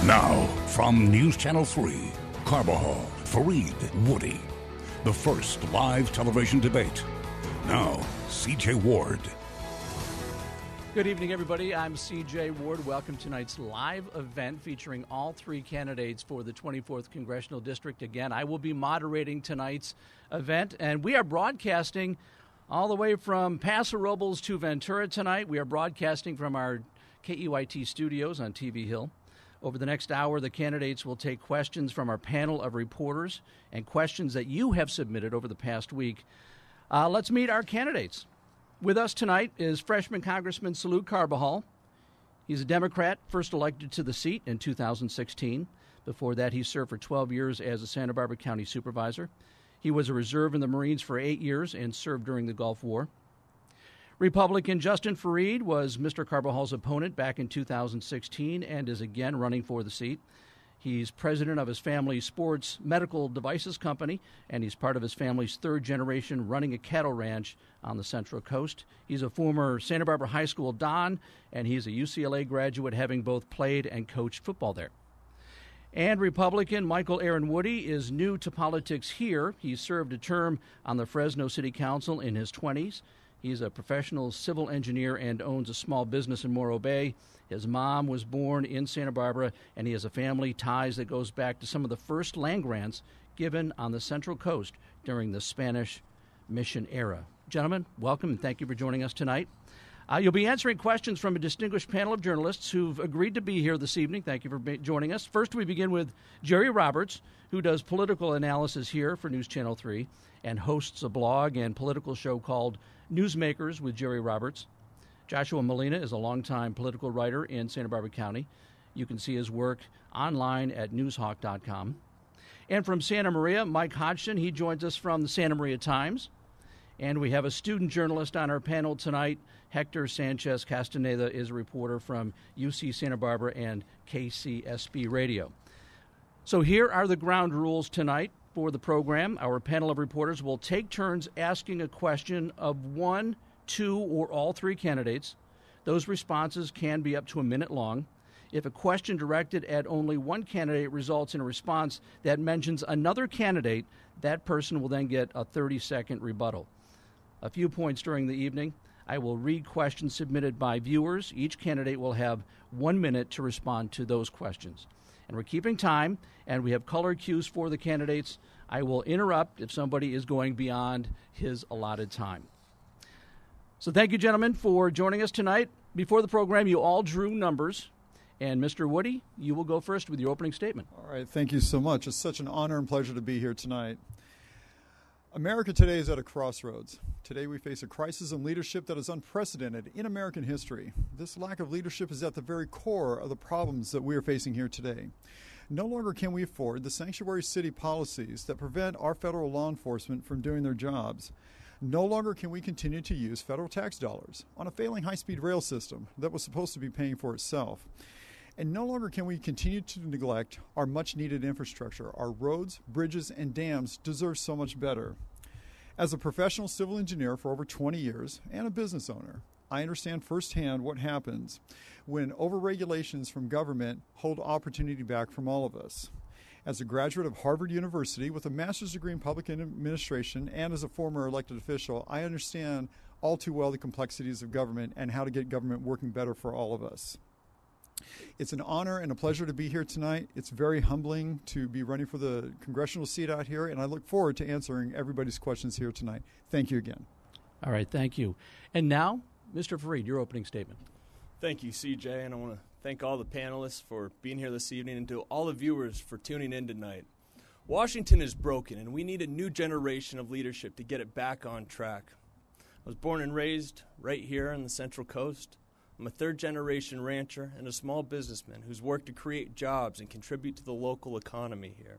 Now, from News Channel 3, Carbajal, Fareed, Woody. The first live television debate. Now, C.J. Ward. Good evening, everybody. I'm C.J. Ward. Welcome to tonight's live event featuring all three candidates for the 24th Congressional District. Again, I will be moderating tonight's event, and we are broadcasting all the way from Paso Robles to Ventura tonight. We are broadcasting from our KEYT studios on TV Hill. Over the next hour, the candidates will take questions from our panel of reporters and questions that you have submitted over the past week. Let's meet our candidates. With us tonight is freshman Congressman Salud Carbajal. He's a Democrat, first elected to the seat in 2016. Before that, he served for 12 years as a Santa Barbara County supervisor. He was a reserve in the Marines for 8 years and served during the Gulf War. Republican Justin Fareed was Mr. Carbajal's opponent back in 2016 and is again running for the seat. He's president of his family's sports medical devices company, and he's part of his family's third generation running a cattle ranch on the Central Coast. He's a former Santa Barbara High School Don, and he's a UCLA graduate, having both played and coached football there. And Republican Michael Aaron Woody is new to politics here. He served a term on the Fresno City Council in his 20s. He's a professional civil engineer and owns a small business in Morro Bay. His mom was born in Santa Barbara, and he has a family ties that goes back to some of the first land grants given on the Central Coast during the Spanish Mission era. Gentlemen, welcome, and thank you for joining us tonight. You'll be answering questions from a distinguished panel of journalists who've agreed to be here this evening. Thank you for joining us. First, we begin with Jerry Roberts, who does political analysis here for News Channel 3 and hosts a blog and political show called Newsmakers with Jerry Roberts. Joshua Molina is a longtime political writer in Santa Barbara County. You can see his work online at newshawk.com. And from Santa Maria, Mike Hodgson. He joins us from the Santa Maria Times. And we have a student journalist on our panel tonight. Hector Sanchez Castaneda is a reporter from UC Santa Barbara and KCSB Radio. So here are the ground rules tonight for the program. Our panel of reporters will take turns asking a question of one, two, or all three candidates. Those responses can be up to a minute long. If a question directed at only one candidate results in a response that mentions another candidate, that person will then get a 30-second rebuttal. A few points during the evening. I will read questions submitted by viewers. Each candidate will have 1 minute to respond to those questions. And we're keeping time, and we have color cues for the candidates. I will interrupt if somebody is going beyond his allotted time. So thank you, gentlemen, for joining us tonight. Before the program, you all drew numbers. And Mr. Woody, you will go first with your opening statement. All right, thank you so much. It's such an honor and pleasure to be here tonight. America today is at a crossroads. Today we face a crisis in leadership that is unprecedented in American history. This lack of leadership is at the very core of the problems that we are facing here today. No longer can we afford the sanctuary city policies that prevent our federal law enforcement from doing their jobs. No longer can we continue to use federal tax dollars on a failing high-speed rail system that was supposed to be paying for itself. And no longer can we continue to neglect our much-needed infrastructure. Our roads, bridges, and dams deserve so much better. As a professional civil engineer for over 20 years and a business owner, I understand firsthand what happens when overregulations from government hold opportunity back from all of us. As a graduate of Harvard University with a master's degree in public administration and as a former elected official, I understand all too well the complexities of government and how to get government working better for all of us. It's an honor and a pleasure to be here tonight. It's very humbling to be running for the congressional seat out here, and I look forward to answering everybody's questions here tonight. Thank you again. All right, thank you. And now, Mr. Fareed, your opening statement. Thank you, CJ, and I want to thank all the panelists for being here this evening and to all the viewers for tuning in tonight. Washington is broken, and we need a new generation of leadership to get it back on track. I was born and raised right here on the Central Coast. I'm a third-generation rancher and a small businessman who's worked to create jobs and contribute to the local economy here.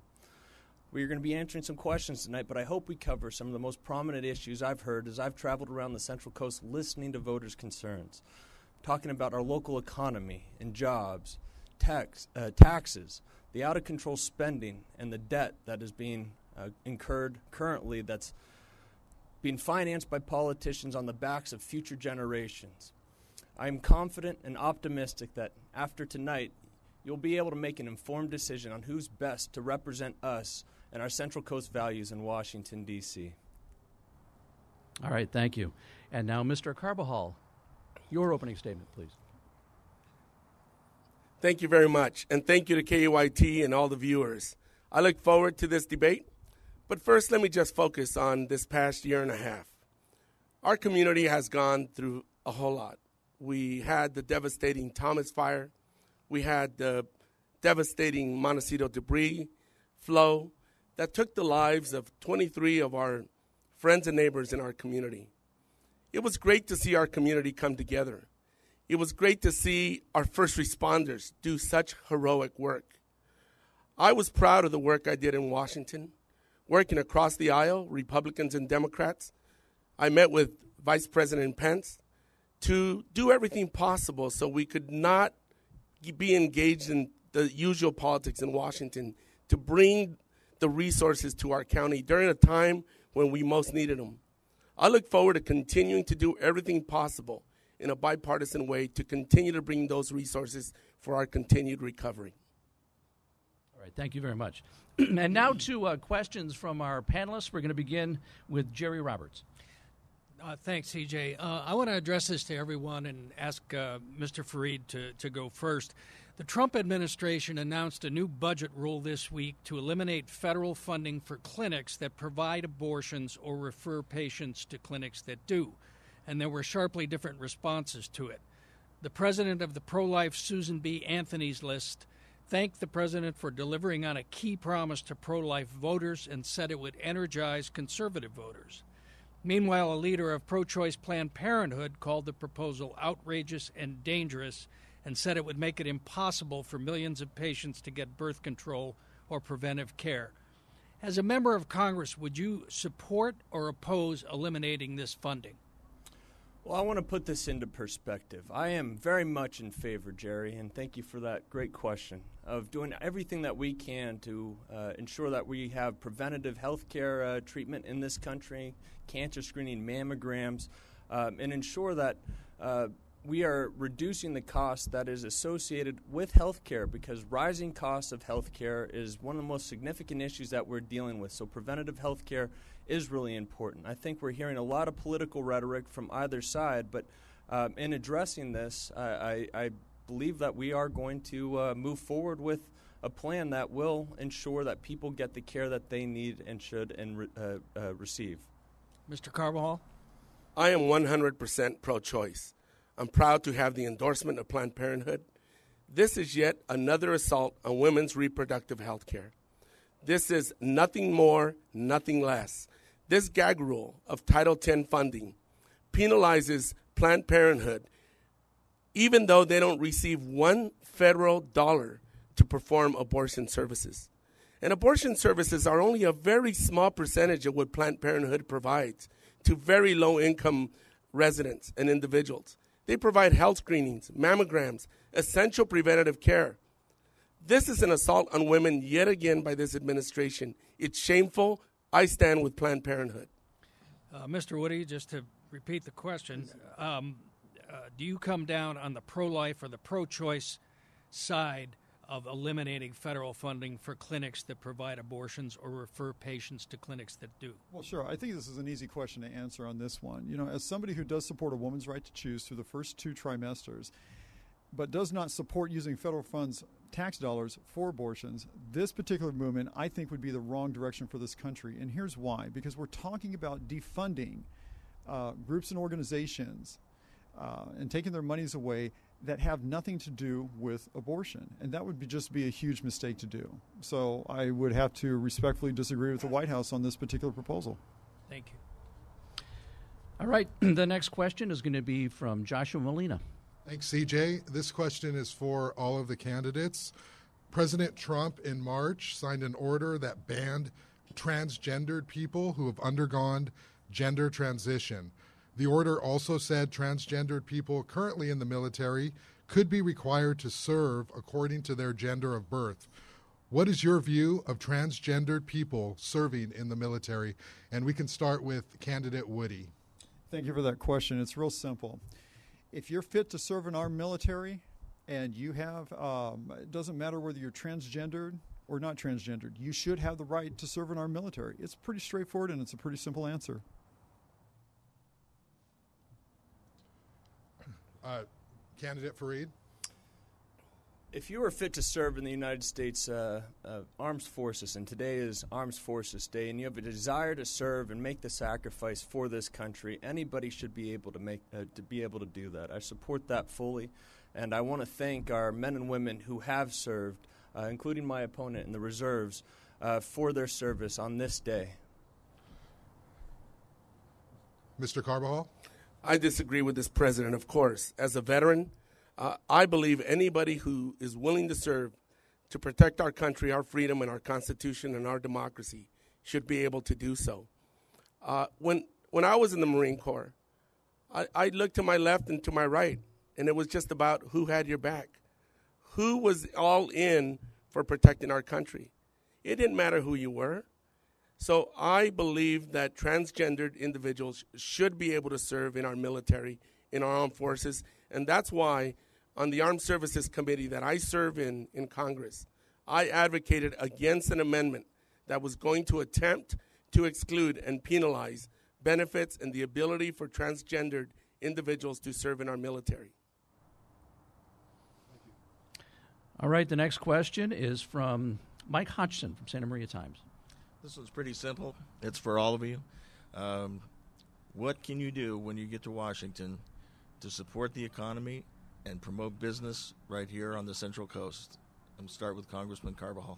We are going to be answering some questions tonight, but I hope we cover some of the most prominent issues I've heard as I've traveled around the Central Coast listening to voters' concerns, talking about our local economy and jobs, taxes, the out-of-control spending, and the debt that is being incurred currently that's being financed by politicians on the backs of future generations. I am confident and optimistic that after tonight, you'll be able to make an informed decision on who's best to represent us and our Central Coast values in Washington, D.C. All right, thank you. And now, Mr. Carbajal, your opening statement, please. Thank you very much, and thank you to KUIT and all the viewers. I look forward to this debate, but first let me just focus on this past year and a half. Our community has gone through a whole lot. We had the devastating Thomas Fire. We had the devastating Montecito debris flow that took the lives of 23 of our friends and neighbors in our community. It was great to see our community come together. It was great to see our first responders do such heroic work. I was proud of the work I did in Washington, working across the aisle, Republicans and Democrats. I met with Vice President Pence to do everything possible so we could not be engaged in the usual politics in Washington, to bring the resources to our county during a time when we most needed them. I look forward to continuing to do everything possible in a bipartisan way to continue to bring those resources for our continued recovery. All right, thank you very much. And now to questions from our panelists. We're going to begin with Jerry Roberts. Thanks, CJ. I want to address this to everyone and ask Mr. Fareed to go first. The Trump administration announced a new budget rule this week to eliminate federal funding for clinics that provide abortions or refer patients to clinics that do. And there were sharply different responses to it. The president of the pro-life Susan B. Anthony's List thanked the president for delivering on a key promise to pro-life voters and said it would energize conservative voters. Meanwhile, a leader of pro-choice Planned Parenthood called the proposal outrageous and dangerous and said it would make it impossible for millions of patients to get birth control or preventive care. As a member of Congress, would you support or oppose eliminating this funding? Well, I want to put this into perspective. I am very much in favor, Jerry, and thank you for that great question, of doing everything that we can to ensure that we have preventative health care treatment in this country, cancer screening, mammograms, and ensure that we are reducing the cost that is associated with health care, because rising costs of health care is one of the most significant issues that we're dealing with. So preventative health care is really important. I think we're hearing a lot of political rhetoric from either side, but in addressing this, I believe that we are going to move forward with a plan that will ensure that people get the care that they need and should and receive. Mr. Carbajal? I am 100% pro-choice. I'm proud to have the endorsement of Planned Parenthood. This is yet another assault on women's reproductive health care. This is nothing more, nothing less. This gag rule of Title X funding penalizes Planned Parenthood even though they don't receive one federal dollar to perform abortion services. And abortion services are only a very small percentage of what Planned Parenthood provides to very low-income residents and individuals. They provide health screenings, mammograms, essential preventative care. This is an assault on women yet again by this administration. It's shameful. I stand with Planned Parenthood. Mr. Woody, just to repeat the question, do you come down on the pro-life or the pro-choice side of eliminating federal funding for clinics that provide abortions or refer patients to clinics that do? Well, sure. I think this is an easy question to answer on this one. You know, as somebody who does support a woman's right to choose through the first 2 trimesters, but does not support using federal funds, tax dollars, for abortions, this particular movement, I think, would be the wrong direction for this country. And here's why. Because we're talking about defunding groups and organizations and taking their monies away that have nothing to do with abortion. And that would just be a huge mistake to do. So I would have to respectfully disagree with the White House on this particular proposal. Thank you. All right, the next question is going to be from Joshua Molina. Thanks, CJ. This question is for all of the candidates. President Trump in March signed an order that banned transgendered people who have undergone gender transition. The order also said transgendered people currently in the military could be required to serve according to their gender of birth. What is your view of transgendered people serving in the military? And we can start with candidate Woody. Thank you for that question. It's real simple. If you're fit to serve in our military and you have, it doesn't matter whether you're transgendered or not transgendered, you should have the right to serve in our military. It's pretty straightforward, and it's a pretty simple answer. Candidate Fareed? If you are fit to serve in the United States Armed Forces, and today is Armed Forces Day, and you have a desire to serve and make the sacrifice for this country, anybody should be able to do that. I support that fully, and I want to thank our men and women who have served, including my opponent in the reserves, for their service on this day. Mr. Carbajal? I disagree with this president, of course. As a veteran, I believe anybody who is willing to serve to protect our country, our freedom, and our Constitution and our democracy should be able to do so. When I was in the Marine Corps, I looked to my left and to my right, and it was just about who had your back. Who was all in for protecting our country? It didn't matter who you were. So I believe that transgendered individuals should be able to serve in our military, in our armed forces, and that's why on the Armed Services Committee that I serve in Congress, I advocated against an amendment that was going to attempt to exclude and penalize benefits and the ability for transgendered individuals to serve in our military. All right, the next question is from Mike Hodgson from Santa Maria Times. This one's pretty simple. It's for all of you. What can you do when you get to Washington to support the economy and promote business right here on the Central Coast? I'm going to start with Congressman Carbajal.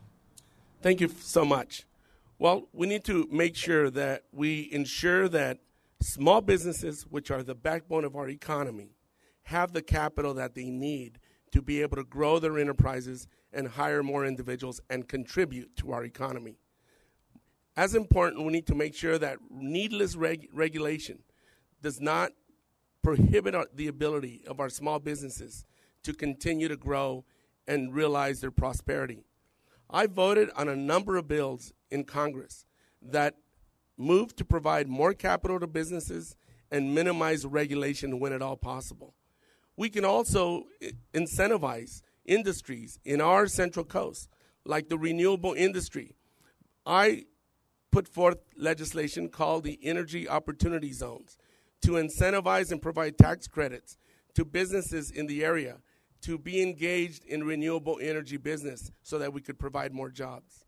Thank you so much. Well, we need to make sure that we ensure that small businesses, which are the backbone of our economy, have the capital that they need to be able to grow their enterprises and hire more individuals and contribute to our economy. As important, we need to make sure that needless regulation does not prohibit the ability of our small businesses to continue to grow and realize their prosperity. I voted on a number of bills in Congress that move to provide more capital to businesses and minimize regulation when at all possible. We can also incentivize industries in our Central Coast, like the renewable industry. I put forth legislation called the Energy Opportunity Zones to incentivize and provide tax credits to businesses in the area to be engaged in renewable energy business so that we could provide more jobs.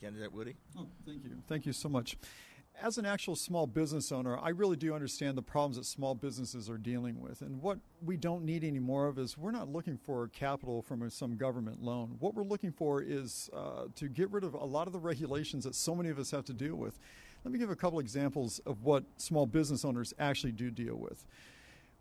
Candidate Woody? Oh, thank you. Thank you so much. As an actual small business owner, I really do understand the problems that small businesses are dealing with. And what we don't need any more of is we're not looking for capital from some government loan. What we're looking for is to get rid of a lot of the regulations that so many of us have to deal with. Let me give a couple examples of what small business owners actually do deal with.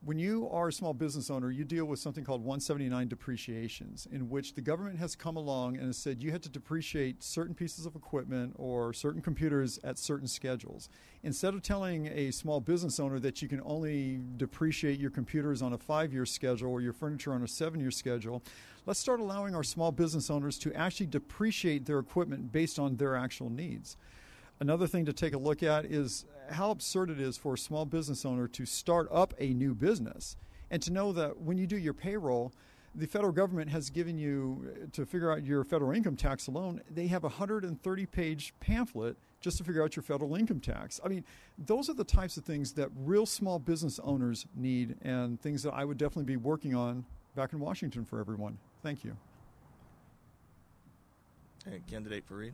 When you are a small business owner, you deal with something called 179 depreciations, in which the government has come along and has said you had to depreciate certain pieces of equipment or certain computers at certain schedules. Instead of telling a small business owner that you can only depreciate your computers on a 5-year schedule or your furniture on a 7-year schedule, let's start allowing our small business owners to actually depreciate their equipment based on their actual needs. Another thing to take a look at is how absurd it is for a small business owner to start up a new business and to know that when you do your payroll, the federal government has given you, to figure out your federal income tax alone, they have a 130-page pamphlet just to figure out your federal income tax. I mean, those are the types of things that real small business owners need and things that I would definitely be working on back in Washington for everyone. Thank you. Hey, Candidate Fareed?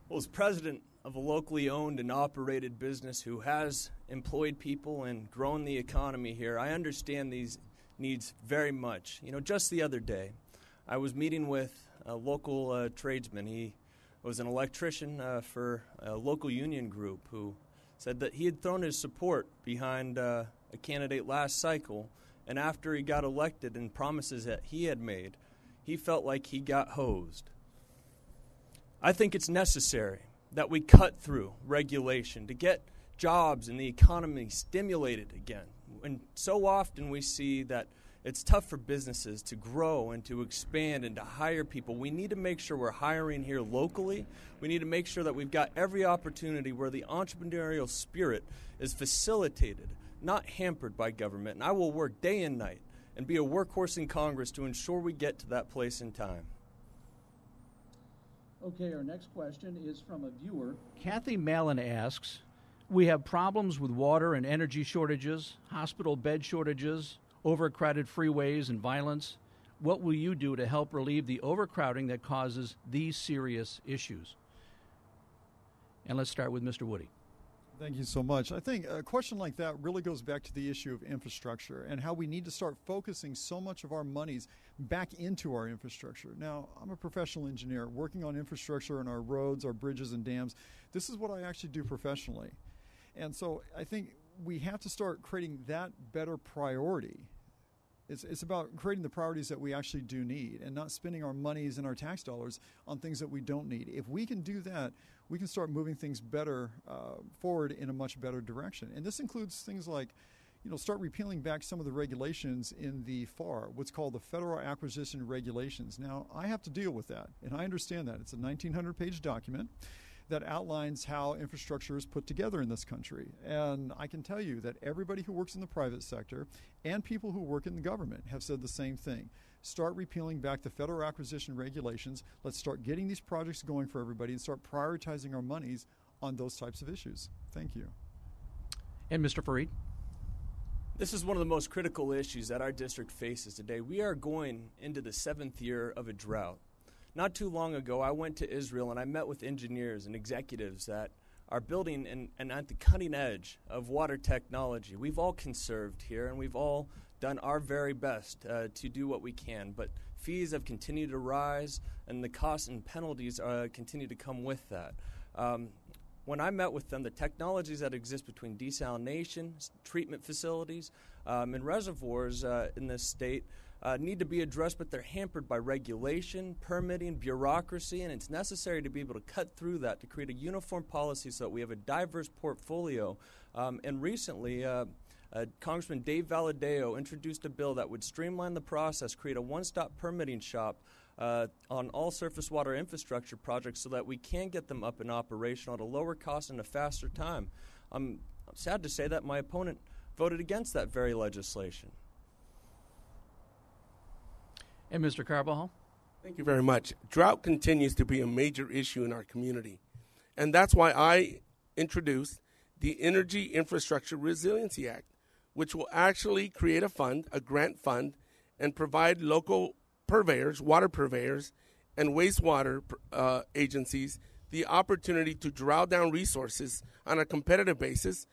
Well, as president of a locally owned and operated business who has employed people and grown the economy here, I understand these needs very much. You know, just the other day, I was meeting with a local tradesman. He was an electrician for a local union group who said that he had thrown his support behind a candidate last cycle, and after he got elected and promises that he had made, he felt like he got hosed. I think it's necessary that we cut through regulation to get jobs and the economy stimulated again. And so often we see that it's tough for businesses to grow and to expand and to hire people. We need to make sure we're hiring here locally. We need to make sure that we've got every opportunity where the entrepreneurial spirit is facilitated not hampered by government, and I will work day and night and be a workhorse in Congress to ensure we get to that place in time. Okay, our next question is from a viewer. Kathy Malin asks, we have problems with water and energy shortages, hospital bed shortages, overcrowded freeways, and violence. What will you do to help relieve the overcrowding that causes these serious issues? And let's start with Mr. Woody. Thank you so much. I think a question like that really goes back to the issue of infrastructure and how we need to start focusing so much of our monies back into our infrastructure. Now, I'm a professional engineer working on infrastructure and our roads, our bridges and dams. This is what I actually do professionally. And so I think we have to start creating that better priority. It's about creating the priorities that we actually do need and not spending our monies and our tax dollars on things that we don't need. If we can do that, we can start moving things better forward in a much better direction. And this includes things like, start repealing back some of the regulations in the FAR, what's called the Federal Acquisition Regulations. Now, I have to deal with that, and I understand that. It's a 1,900-page document that outlines how infrastructure is put together in this country. And I can tell you that everybody who works in the private sector and people who work in the government have said the same thing. Start repealing back the federal acquisition regulations. Let's start getting these projects going for everybody and start prioritizing our monies on those types of issues. Thank you. And Mr. Fareed? This is one of the most critical issues that our district faces today. We are going into the 7th year of a drought. Not too long ago, I went to Israel and I met with engineers and executives that are building and at the cutting edge of water technology. We've all conserved here and we've all done our very best to do what we can, but fees have continued to rise and the costs and penalties continue to come with that. When I met with them, the technologies that exist between desalination, treatment facilities, and reservoirs in this state need to be addressed, but they're hampered by regulation, permitting, bureaucracy, and it's necessary to be able to cut through that to create a uniform policy so that we have a diverse portfolio. And recently, Congressman Dave Valadeo introduced a bill that would streamline the process, create a one-stop permitting shop on all surface water infrastructure projects so that we can get them up and operational at a lower cost and a faster time. I'm sad to say that my opponent voted against that very legislation. And Mr. Carbajal? Thank you very much. Drought continues to be a major issue in our community, and that's why I introduced the Energy Infrastructure Resiliency Act, which will actually create a fund, a grant fund, and provide local purveyors, water purveyors, and wastewater agencies the opportunity to draw down resources on a competitive basis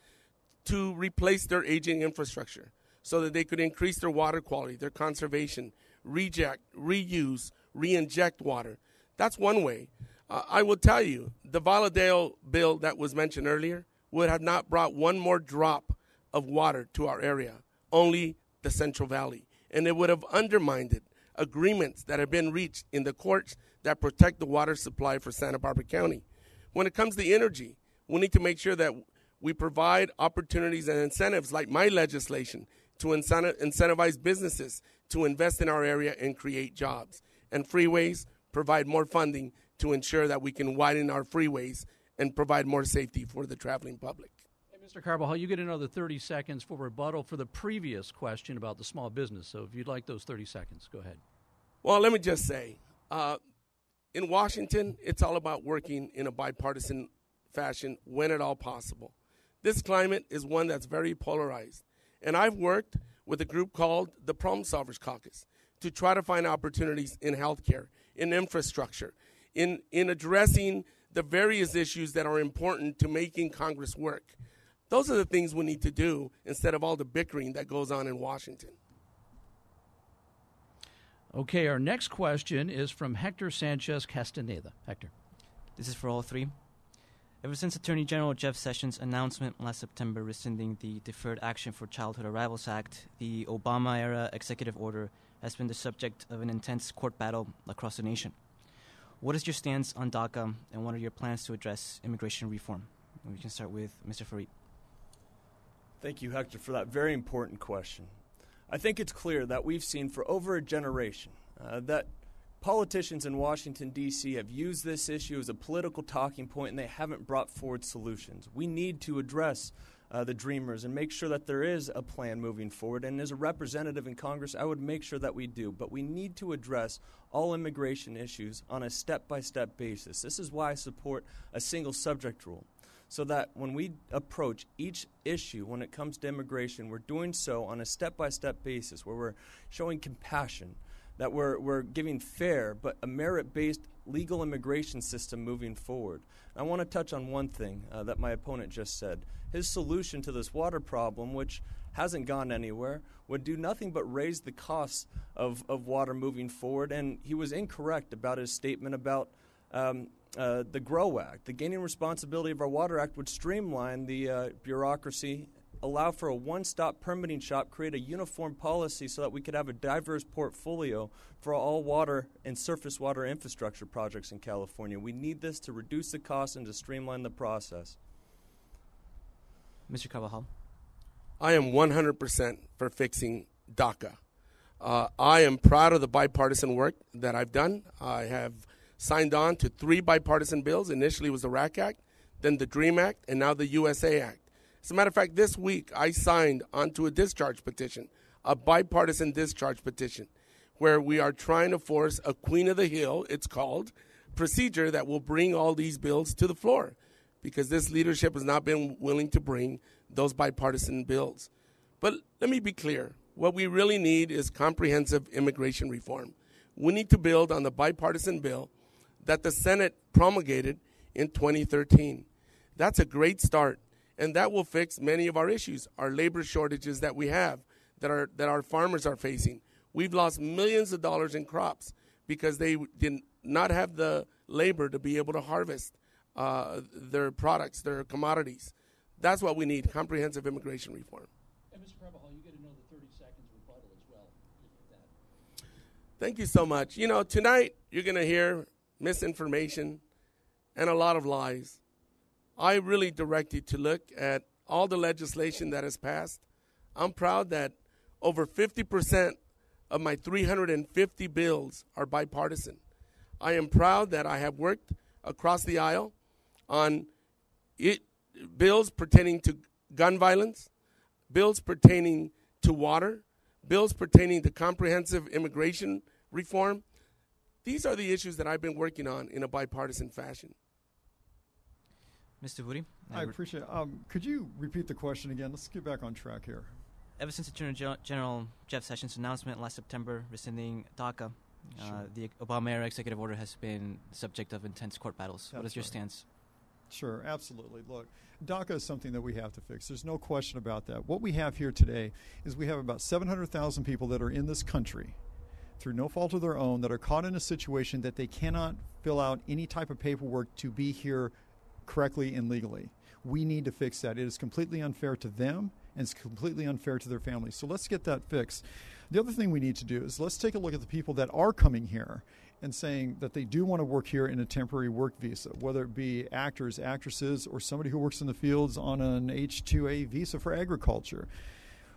to replace their aging infrastructure so that they could increase their water quality, their conservation, reject, reuse, re-inject water. That's one way. I will tell you, the Valadeo bill that was mentioned earlier would have not brought one more drop of water to our area, only the Central Valley. And it would have undermined agreements that have been reached in the courts that protect the water supply for Santa Barbara County. When it comes to energy, we need to make sure that we provide opportunities and incentives like my legislation to incentivize businesses to invest in our area and create jobs. And freeways provide more funding to ensure that we can widen our freeways and provide more safety for the traveling public. Hey, Mr. Carbajal, you get another 30 seconds for rebuttal for the previous question about the small business. So if you'd like those 30 seconds, go ahead. Well, let me just say, in Washington, it's all about working in a bipartisan fashion when at all possible. This climate is one that's very polarized. And I've worked with a group called the Problem Solvers Caucus to try to find opportunities in healthcare, in infrastructure, in addressing the various issues that are important to making Congress work. Those are the things we need to do instead of all the bickering that goes on in Washington. Okay, our next question is from Hector Sanchez Castaneda. Hector. This is for all three. Ever since Attorney General Jeff Sessions' announcement last September rescinding the Deferred Action for Childhood Arrivals Act, the Obama-era executive order has been the subject of an intense court battle across the nation. What is your stance on DACA, and what are your plans to address immigration reform? We can start with Mr. Fareed. Thank you, Hector, for that very important question. I think it's clear that we've seen for over a generation that politicians in Washington, D.C. have used this issue as a political talking point, and they haven't brought forward solutions. We need to address the dreamers and make sure that there is a plan moving forward. And as a representative in Congress, I would make sure that we do. But we need to address all immigration issues on a step-by-step basis. This is why I support a single subject rule, so that when we approach each issue when it comes to immigration, we're doing so on a step-by-step basis where we're showing compassion, that we're giving fair but a merit-based legal immigration system moving forward. I want to touch on one thing that my opponent just said. His solution to this water problem, which hasn't gone anywhere, would do nothing but raise the costs of water moving forward, and he was incorrect about his statement about the GROW Act. The Gaining Responsibility of Our Water Act would streamline the bureaucracy, allow for a one-stop permitting shop, create a uniform policy so that we could have a diverse portfolio for all water and surface water infrastructure projects in California. We need this to reduce the cost and to streamline the process. Mr. Carvajal. I am 100% for fixing DACA. I am proud of the bipartisan work that I've done. I have signed on to 3 bipartisan bills. Initially it was the RAC Act, then the DREAM Act, and now the USA Act. As a matter of fact, this week I signed onto a discharge petition, a bipartisan discharge petition, where we are trying to force a Queen of the Hill, it's called, procedure that will bring all these bills to the floor, because this leadership has not been willing to bring those bipartisan bills. But let me be clear. What we really need is comprehensive immigration reform. We need to build on the bipartisan bill that the Senate promulgated in 2013. That's a great start, and that will fix many of our issues, our labor shortages that we have, that our farmers are facing. We've lost millions of dollars in crops because they did not have the labor to be able to harvest their products, their commodities. That's what we need, comprehensive immigration reform. And Mr. Carvajal, you get another 30 seconds rebuttal as well. Just like that. Thank you so much. You know, tonight you're going to hear misinformation and a lot of lies. I really direct you to look at all the legislation that has passed. I'm proud that over 50% of my 350 bills are bipartisan. I am proud that I have worked across the aisle on bills pertaining to gun violence, bills pertaining to water, bills pertaining to comprehensive immigration reform. These are the issues that I've been working on in a bipartisan fashion. Mr. Woody? I appreciate it. Could you repeat the question again? Let's get back on track here. Ever since Attorney General Jeff Sessions' announcement last September rescinding DACA, the Obama-era executive order has been the subject of intense court battles. What is your stance? Sure, absolutely. Look, DACA is something that we have to fix. There's no question about that. What we have here today is we have about 700,000 people that are in this country through no fault of their own that are caught in a situation that they cannot fill out any type of paperwork to be here correctly and legally. We need to fix that. It is completely unfair to them, and it's completely unfair to their families. So let's get that fixed. The other thing we need to do is let's take a look at the people that are coming here and saying that they do want to work here in a temporary work visa, whether it be actors, actresses, or somebody who works in the fields on an H-2A visa for agriculture.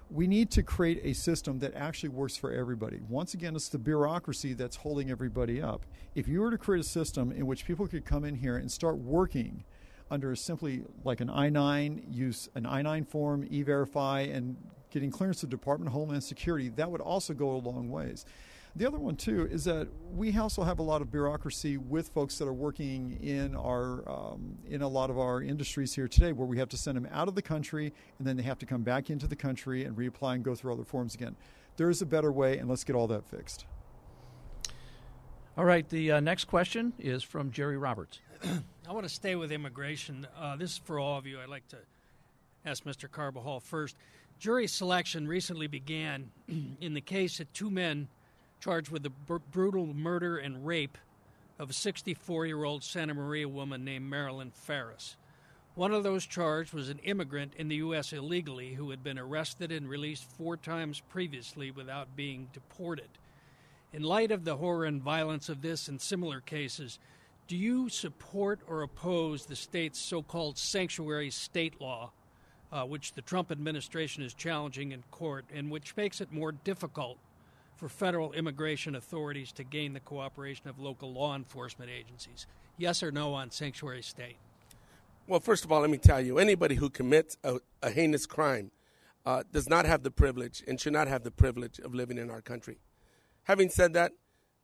We need to create a system that actually works for everybody. Once again, it's the bureaucracy that's holding everybody up. If you were to create a system in which people could come in here and start working under simply like an I-9, use an I-9 form, E-Verify, and getting clearance to the Department of Homeland Security, that would also go a long ways. The other one, too, is that we also have a lot of bureaucracy with folks that are working in our in a lot of our industries here today, where we have to send them out of the country, and then they have to come back into the country and reapply and go through other forms again. There is a better way, and let's get all that fixed. All right, the next question is from Jerry Roberts. I want to stay with immigration. This is for all of you. I'd like to ask Mr. Carvajal first. Jury selection recently began in the case of 2 men charged with the brutal murder and rape of a 64-year-old Santa Maria woman named Marilyn Ferris. One of those charged was an immigrant in the U.S. illegally who had been arrested and released 4 times previously without being deported. In light of the horror and violence of this and similar cases, do you support or oppose the state's so-called sanctuary state law, which the Trump administration is challenging in court, and which makes it more difficult for federal immigration authorities to gain the cooperation of local law enforcement agencies? Yes or no on sanctuary state? Well, first of all, let me tell you, anybody who commits a heinous crime does not have the privilege and should not have the privilege of living in our country. Having said that,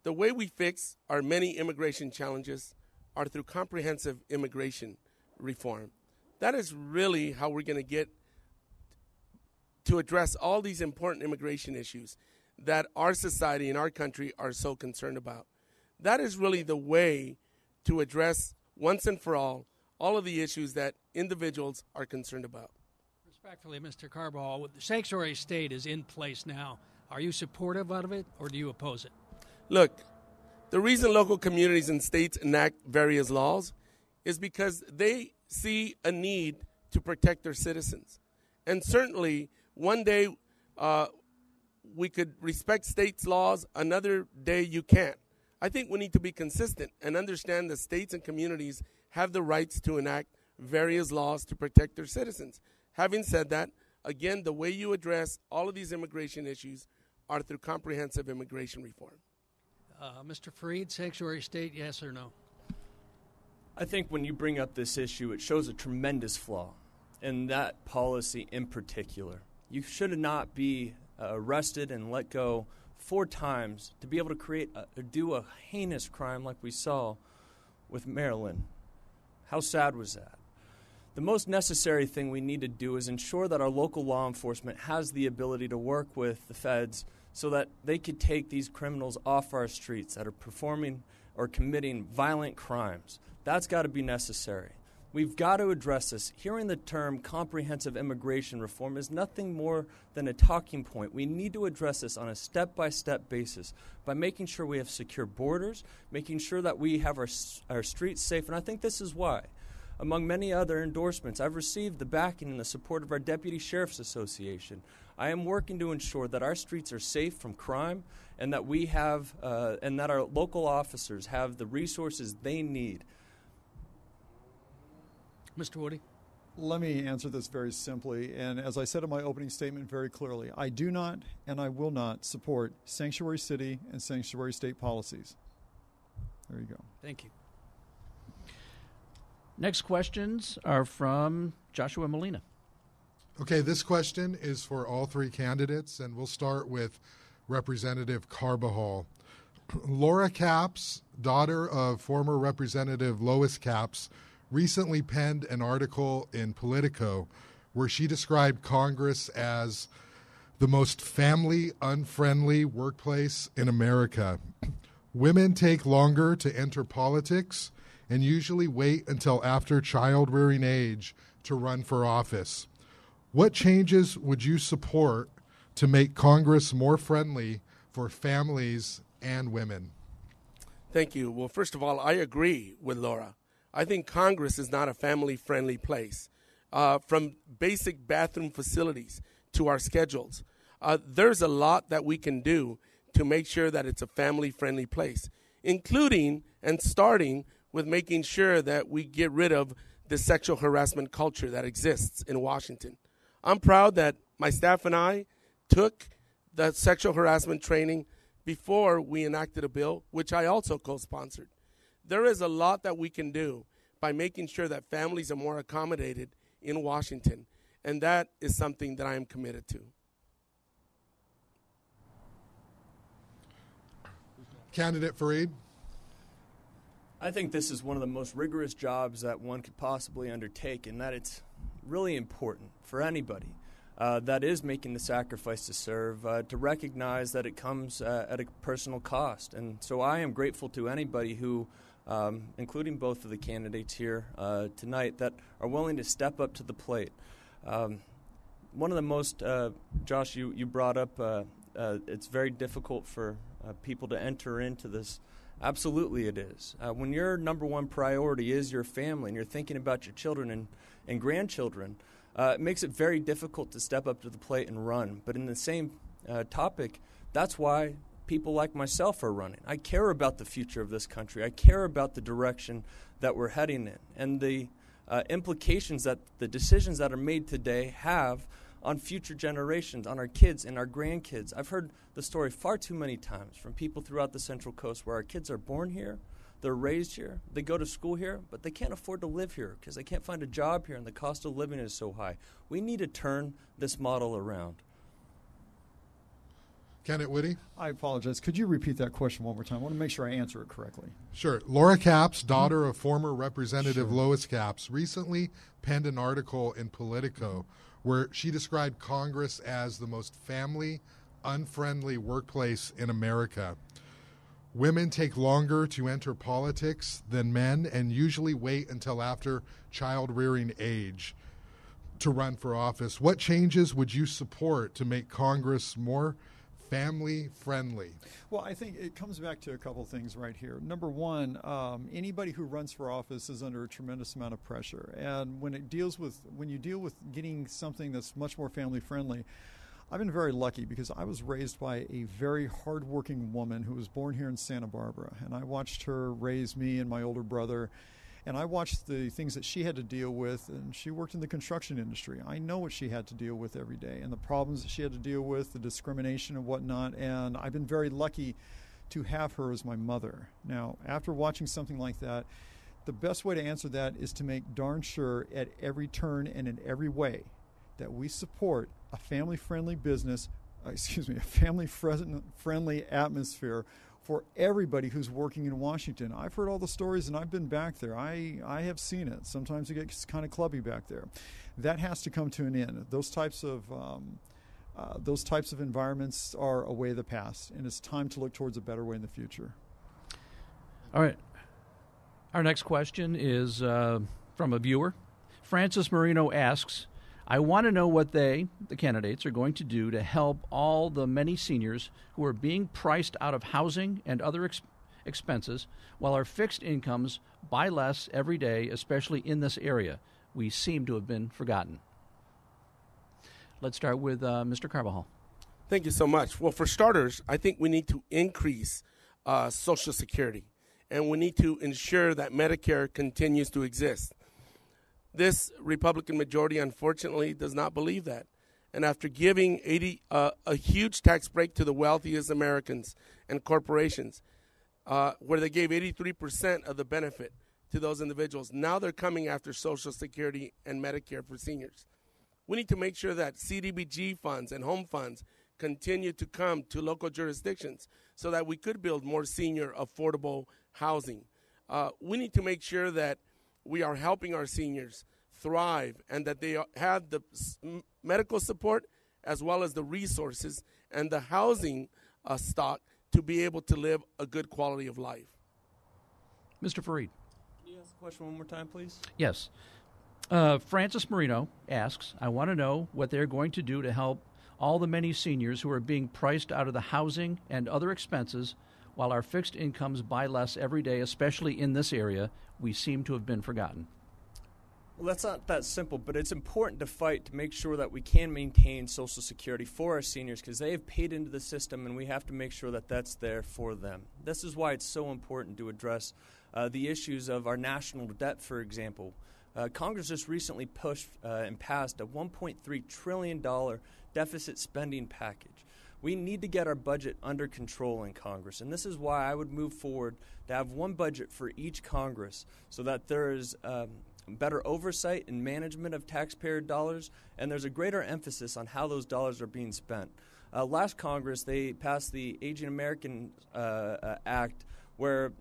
the way we fix our many immigration challenges are through comprehensive immigration reform. That is really how we're going to get to address all these important immigration issues that our society and our country are so concerned about. That is really the way to address once and for all of the issues that individuals are concerned about. Respectfully, Mr. Carbajal, the sanctuary state is in place now. Are you supportive of it, or do you oppose it? Look, the reason local communities and states enact various laws is because they see a need to protect their citizens. And certainly, one day we could respect states' laws, another day you can't. I think we need to be consistent and understand that states and communities have the rights to enact various laws to protect their citizens. Having said that, again, the way you address all of these immigration issues are through comprehensive immigration reform. Mr. Fareed, sanctuary state, yes or no? I think when you bring up this issue, it shows a tremendous flaw in that policy in particular. You should not be arrested and let go 4 times to be able to do a heinous crime like we saw with Maryland. How sad was that? The most necessary thing we need to do is ensure that our local law enforcement has the ability to work with the feds so that they could take these criminals off our streets that are performing or committing violent crimes. That's got to be necessary. We've got to address this. Hearing the term comprehensive immigration reform is nothing more than a talking point. We need to address this on a step-by-step basis by making sure we have secure borders, making sure that we have our streets safe. And I think this is why, among many other endorsements, I've received the backing and the support of our Deputy Sheriff's Association. I am working to ensure that our streets are safe from crime and that we have and that our local officers have the resources they need. Mr. Woody? Let me answer this very simply, and as I said in my opening statement very clearly, I do not and I will not support sanctuary city and sanctuary state policies. There you go. Thank you. Next questions are from Joshua Molina. Okay, this question is for all 3 candidates, and we'll start with Representative Carbajal. Laura Capps, daughter of former Representative Lois Capps, recently penned an article in Politico where she described Congress as the most family-unfriendly workplace in America. Women take longer to enter politics and usually wait until after child-rearing age to run for office. What changes would you support to make Congress more friendly for families and women? Thank you. Well, first of all, I agree with Laura. I think Congress is not a family-friendly place. From basic bathroom facilities to our schedules, there's a lot that we can do to make sure that it's a family-friendly place, including and starting with making sure that we get rid of the sexual harassment culture that exists in Washington. I'm proud that my staff and I took the sexual harassment training before we enacted a bill, which I also co-sponsored. There is a lot that we can do by making sure that families are more accommodated in Washington, and that is something that I am committed to. Candidate Fareed? I think this is one of the most rigorous jobs that one could possibly undertake, and that it's really important for anybody that is making the sacrifice to serve to recognize that it comes at a personal cost. And so I am grateful to anybody who, including both of the candidates here tonight, that are willing to step up to the plate. One of the most, Josh, you brought up, it's very difficult for people to enter into this. Absolutely it is. When your number one priority is your family and you're thinking about your children and grandchildren, it makes it very difficult to step up to the plate and run. But in the same topic, that's why people like myself are running. I care about the future of this country. I care about the direction that we're heading in and the implications that the decisions that are made today have on future generations, on our kids and our grandkids. I've heard the story far too many times from people throughout the Central Coast where our kids are born here, They're raised here, they go to school here, but they can't afford to live here because they can't find a job here and the cost of living is so high. We need to turn this model around. Kenneth Whitty? I apologize. Could you repeat that question one more time? I want to make sure I answer it correctly. Sure. Laura Capps, daughter of former Representative Lois Capps, recently penned an article in Politico where she described Congress as the most family unfriendly workplace in America. Women take longer to enter politics than men and usually wait until after child-rearing age to run for office. What changes would you support to make Congress more family-friendly? Well, I think it comes back to a couple things right here. Number one, anybody who runs for office is under a tremendous amount of pressure. And when you deal with getting something that's much more family-friendly, I've been very lucky because I was raised by a very hardworking woman who was born here in Santa Barbara. And I watched her raise me and my older brother. And I watched the things that she had to deal with, and she worked in the construction industry. I know what she had to deal with every day and the problems that she had to deal with, the discrimination and whatnot, and I've been very lucky to have her as my mother. Now, after watching something like that, the best way to answer that is to make darn sure at every turn and in every way that we support a family-friendly business, a family-friendly atmosphere for everybody who's working in Washington. I've heard all the stories and I've been back there. I have seen it. Sometimes it gets kind of clubby back there. That has to come to an end. Those types of environments are a way of the past, and it's time to look towards a better way in the future. All right. Our next question is from a viewer. Francis Marino asks, I want to know what the candidates, are going to do to help all the many seniors who are being priced out of housing and other expenses while our fixed incomes buy less every day, especially in this area. We seem to have been forgotten. Let's start with Mr. Carbajal. Thank you so much. Well, for starters, I think we need to increase Social Security, and we need to ensure that Medicare continues to exist. This Republican majority, unfortunately, does not believe that. And after giving a huge tax break to the wealthiest Americans and corporations, where they gave 83% of the benefit to those individuals, now they're coming after Social Security and Medicare for seniors. We need to make sure that CDBG funds and home funds continue to come to local jurisdictions so that we could build more senior affordable housing. We need to make sure that we are helping our seniors thrive and that they have the medical support as well as the resources and the housing stock to be able to live a good quality of life. Mr. Fareed. Can you ask the question one more time, please? Yes. Francis Marino asks, I want to know what they're going to do to help all the many seniors who are being priced out of the housing and other expenses while our fixed incomes buy less every day, especially in this area. We seem to have been forgotten. Well, that's not that simple, but it's important to fight to make sure that we can maintain Social Security for our seniors because they have paid into the system, and we have to make sure that that's there for them. This is why it's so important to address the issues of our national debt, for example. Congress just recently pushed and passed a $1.3 trillion deficit spending package. We need to get our budget under control in Congress, and this is why I would move forward to have one budget for each Congress so that there is better oversight and management of taxpayer dollars, and there's a greater emphasis on how those dollars are being spent. Last Congress, they passed the Aging American Act, where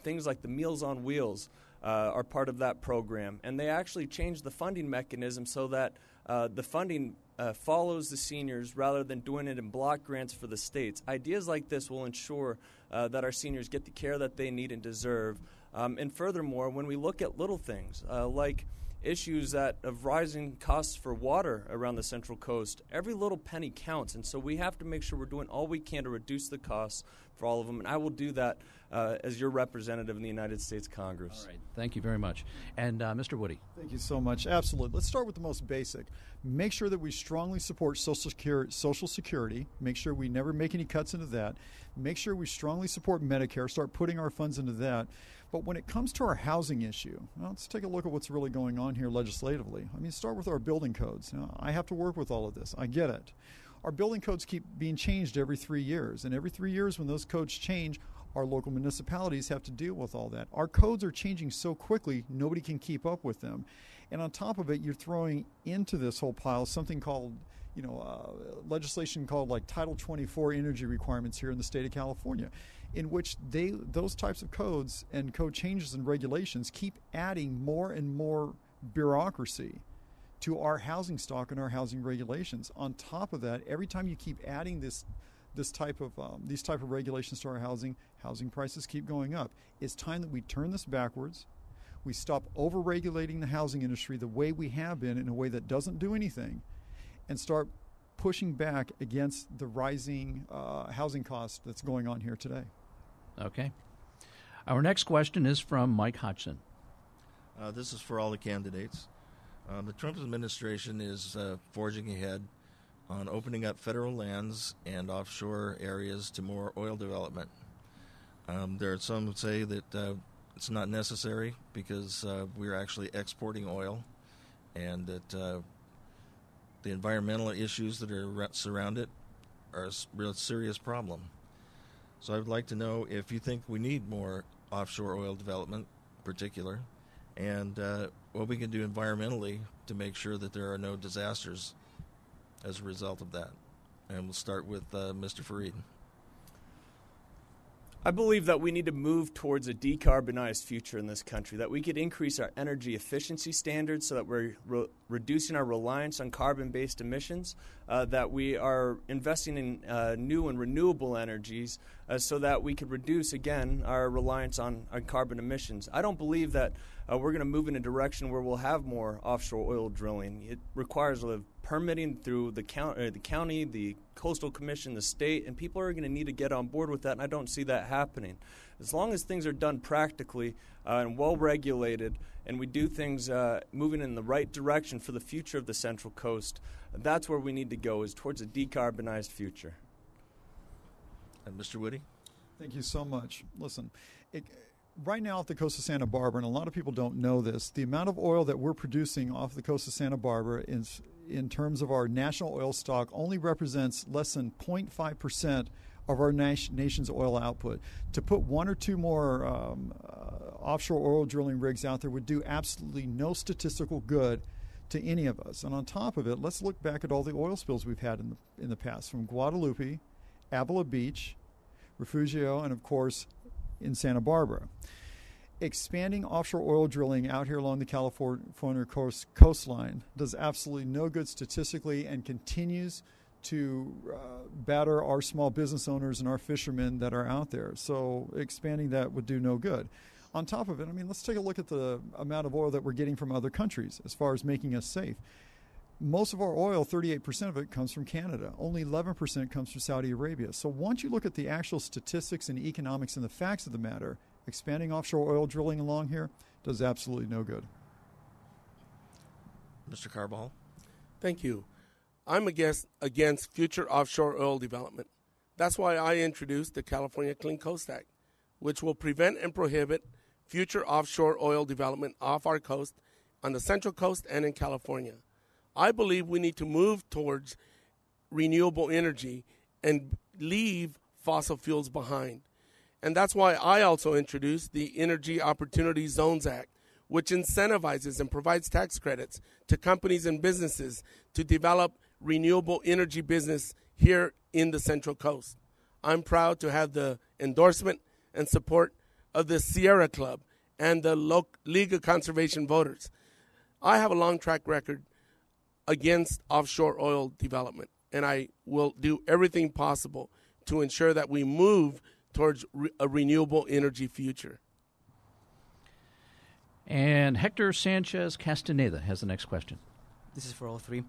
things like the Meals on Wheels are part of that program, and they actually changed the funding mechanism so that the funding follows the seniors rather than doing it in block grants for the states. Ideas like this will ensure that our seniors get the care that they need and deserve. And furthermore, when we look at little things like issues of rising costs for water around the Central Coast, every little penny counts. And so we have to make sure we're doing all we can to reduce the costs for all of them. And I will do that as your representative in the United States Congress. All right. Thank you very much. And Mr. Woody. Thank you so much. Absolutely. Let's start with the most basic. Make sure that we strongly support Social Security. Make sure we never make any cuts into that. Make sure we strongly support Medicare. Start putting our funds into that. But when it comes to our housing issue, let's take a look at what's really going on here legislatively. I mean, start with our building codes. I have to work with all of this. I get it. Our building codes keep being changed every 3 years. And every 3 years when those codes change, Our local municipalities have to deal with all that. Our codes are changing so quickly, nobody can keep up with them. And on top of it, you're throwing into this whole pile something called, legislation called like Title 24 energy requirements here in the state of California, in which those types of codes and code changes and regulations keep adding more and more bureaucracy to our housing stock and our housing regulations. On top of that, every time you keep adding these type of regulations to our housing prices keep going up. It's time that we turn this backwards. We stop over-regulating the housing industry the way we have been in a way that doesn't do anything, and start pushing back against the rising housing cost that's going on here today. Okay. Our next question is from Mike Hodgson. This is for all the candidates. The Trump administration is forging ahead on opening up federal lands and offshore areas to more oil development. There are some who say that it's not necessary because we're actually exporting oil, and that the environmental issues that are surround it are a real serious problem. So I would like to know if you think we need more offshore oil development in particular, and what we can do environmentally to make sure that there are no disasters as a result of that. And we'll start with Mr. Fareed. I believe that we need to move towards a decarbonized future in this country, that we could increase our energy efficiency standards so that we're reducing our reliance on carbon-based emissions, that we are investing in new and renewable energies so that we could reduce, again, our reliance on carbon emissions. I don't believe that we're going to move in a direction where we'll have more offshore oil drilling. It requires permitting through the county, the coastal commission, the state, and people are going to need to get on board with that, and I don't see that happening. As long as things are done practically and well regulated, and we do things moving in the right direction for the future of the Central Coast, that's where we need to go, is towards a decarbonized future. And Mr. Woody? Thank you so much. Listen, right now off the coast of Santa Barbara, and a lot of people don't know this, the amount of oil that we're producing off the coast of Santa Barbara is, in terms of our national oil stock, only represents less than 0.5% of our nation's oil output. To put one or two more offshore oil drilling rigs out there would do absolutely no statistical good to any of us. And on top of it, let's look back at all the oil spills we've had in the past, from Guadalupe, Avila Beach, Refugio, and of course in Santa Barbara. Expanding offshore oil drilling out here along the California coastline does absolutely no good statistically and continues to batter our small business owners and our fishermen that are out there. So expanding that would do no good. On top of it, let's take a look at the amount of oil that we're getting from other countries as far as making us safe. Most of our oil, 38% of it, comes from Canada. Only 11% comes from Saudi Arabia. So once you look at the actual statistics and economics and the facts of the matter, expanding offshore oil drilling along here does absolutely no good. Mr. Carbajal? Thank you. I'm against future offshore oil development. That's why I introduced the California Clean Coast Act, which will prevent and prohibit future offshore oil development off our coast, on the Central Coast, and in California. I believe we need to move towards renewable energy and leave fossil fuels behind. And that's why I also introduced the Energy Opportunity Zones Act, which incentivizes and provides tax credits to companies and businesses to develop renewable energy business here in the Central Coast. I'm proud to have the endorsement and support of the Sierra Club and the League of Conservation Voters. I have a long track record against offshore oil development, and I will do everything possible to ensure that we move towards a renewable energy future. And Hector Sanchez Castaneda has the next question. This is for all three.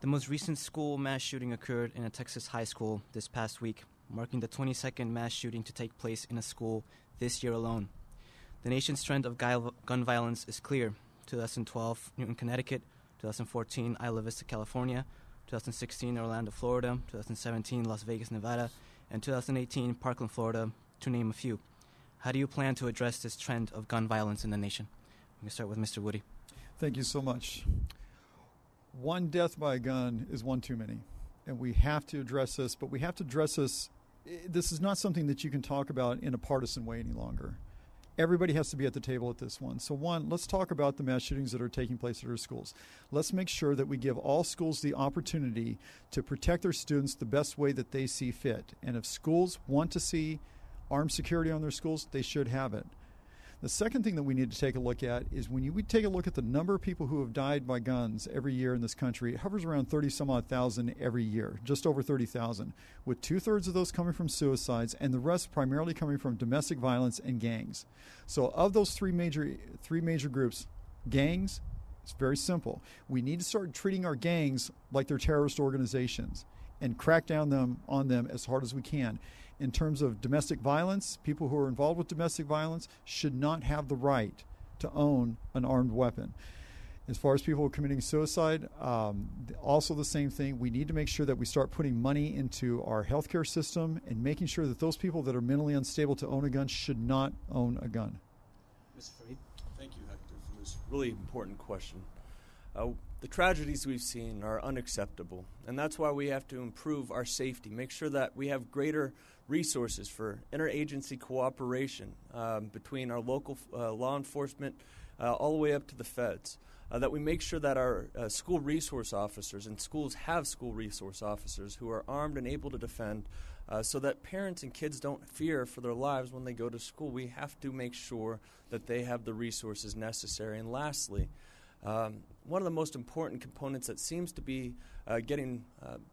The most recent school mass shooting occurred in a Texas high school this past week, marking the 22nd mass shooting to take place in a school this year alone. The nation's trend of gun violence is clear. 2012, Newton, Connecticut; 2014, Isla Vista, California; 2016, Orlando, Florida; 2017, Las Vegas, Nevada; and 2018, Parkland, Florida, to name a few. How do you plan to address this trend of gun violence in the nation? We can start with Mr. Woody. Thank you so much. One death by a gun is one too many, and we have to address this, but we have to address this this is not something that you can talk about in a partisan way any longer. Everybody has to be at the table at this one. So one, let's talk about the mass shootings that are taking place at our schools. Let's make sure that we give all schools the opportunity to protect their students the best way that they see fit. And if schools want to see armed security on their schools, they should have it. The second thing that we need to take a look at is when we take a look at the number of people who have died by guns every year in this country, it hovers around 30-some-odd thousand every year, just over 30,000, with 2/3 of those coming from suicides and the rest primarily coming from domestic violence and gangs. So of those three major groups, gangs, it's very simple. We need to start treating our gangs like they're terrorist organizations and crack down on them as hard as we can. In terms of domestic violence, people who are involved with domestic violence should not have the right to own an armed weapon. As far as people committing suicide, also the same thing. We need to make sure that we start putting money into our healthcare system and making sure that those people that are mentally unstable to own a gun should not own a gun. Mr. Fareed? Thank you, Hector, for this really important question. The tragedies we've seen are unacceptable, and that's why we have to improve our safety, make sure that we have greater resources for interagency cooperation between our local law enforcement all the way up to the feds, that we make sure that our school resource officers and schools have school resource officers who are armed and able to defend so that parents and kids don't fear for their lives when they go to school. We have to make sure that they have the resources necessary. And lastly, one of the most important components that seems to be getting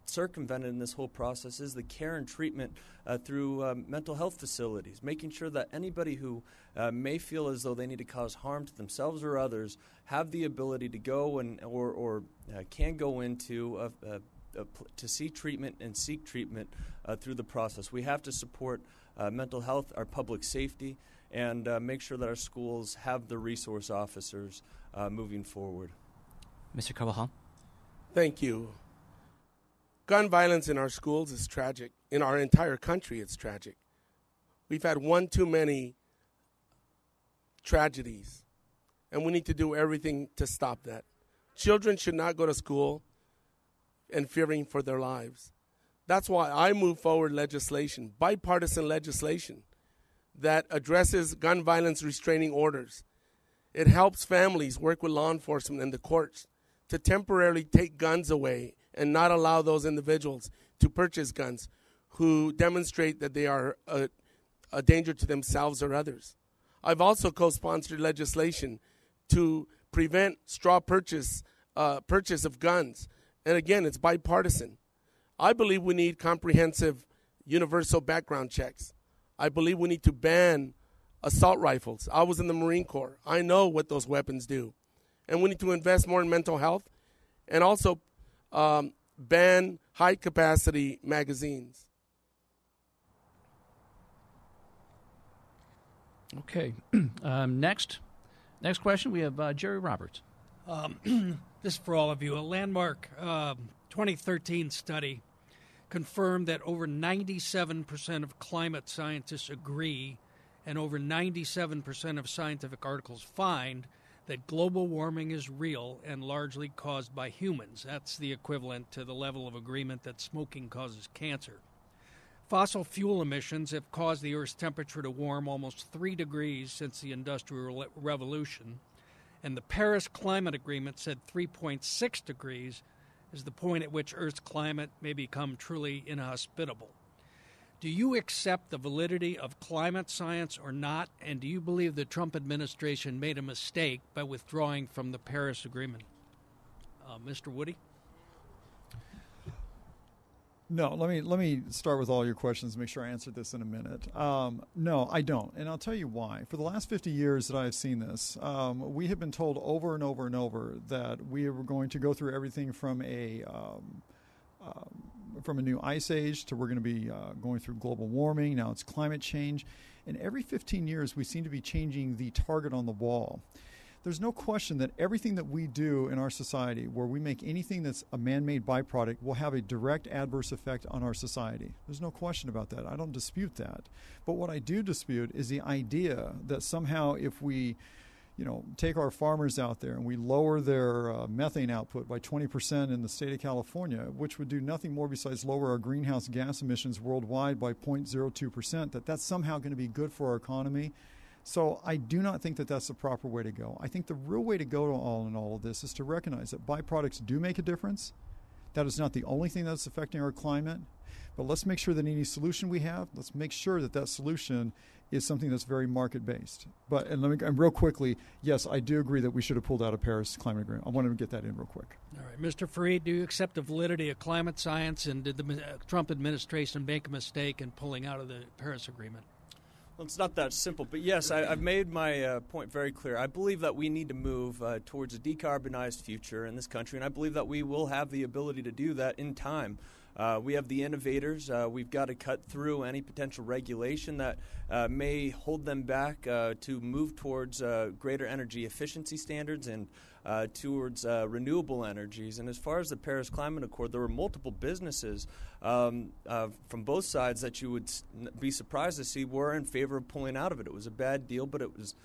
circumvented in this whole process is the care and treatment through mental health facilities, making sure that anybody who may feel as though they need to cause harm to themselves or others have the ability to go or can go into to see treatment and seek treatment through the process. We have to support mental health, our public safety, and make sure that our schools have the resource officers moving forward. Mr. Carvajal? Thank you. Gun violence in our schools is tragic. In our entire country, it's tragic. We've had one too many tragedies, and we need to do everything to stop that. Children should not go to school and fearing for their lives. That's why I move forward legislation, bipartisan legislation, that addresses gun violence restraining orders. It helps families work with law enforcement and the courts to temporarily take guns away and not allow those individuals to purchase guns who demonstrate that they are a danger to themselves or others. I've also co-sponsored legislation to prevent straw purchase of guns. And again, it's bipartisan. I believe we need comprehensive universal background checks. I believe we need to ban assault rifles. I was in the Marine Corps. I know what those weapons do. And we need to invest more in mental health and also ban high-capacity magazines. Okay. Next question, we have Jerry Roberts. This is for all of you. A landmark 2013 study confirmed that over 97% of climate scientists agree and over 97% of scientific articles find that global warming is real and largely caused by humans. That's the equivalent to the level of agreement that smoking causes cancer. Fossil fuel emissions have caused the Earth's temperature to warm almost 3 degrees since the Industrial Revolution, and the Paris Climate Agreement said 3.6 degrees is the point at which Earth's climate may become truly inhospitable. Do you accept the validity of climate science or not, and do you believe the Trump administration made a mistake by withdrawing from the Paris Agreement? Mr. Woody? No, let me start with all your questions and make sure I answer this in a minute. No, I don't, and I'll tell you why. For the last 50 years that I've seen this, we have been told over and over and over that we were going to go through everything from a new ice age to we're going to be going through global warming. Now it's climate change. And every 15 years, we seem to be changing the target on the wall. There's no question that everything that we do in our society, where we make anything that's a man-made byproduct, will have a direct adverse effect on our society. There's no question about that. I don't dispute that. But what I do dispute is the idea that somehow if we take our farmers out there and we lower their methane output by 20% in the state of California, which would do nothing more besides lower our greenhouse gas emissions worldwide by 0.02%, that's somehow going to be good for our economy. So I do not think that that's the proper way to go. I think the real way to go to all of this is to recognize that byproducts do make a difference. That is not the only thing that's affecting our climate. But let's make sure that any solution we have, let's make sure that solution is something that's very market-based. And real quickly, yes, I do agree that we should have pulled out of Paris Climate Agreement. I wanted to get that in real quick. All right. Mr. Fareed, do you accept the validity of climate science, and did the Trump administration make a mistake in pulling out of the Paris Agreement? Well, it's not that simple, but yes, I've made my point very clear. I believe that we need to move towards a decarbonized future in this country, and I believe that we will have the ability to do that in time. We have the innovators. We've got to cut through any potential regulation that may hold them back to move towards greater energy efficiency standards and towards renewable energies. And as far as the Paris Climate Accord, there were multiple businesses from both sides that you would be surprised to see were in favor of pulling out of it. It was a bad deal, but it was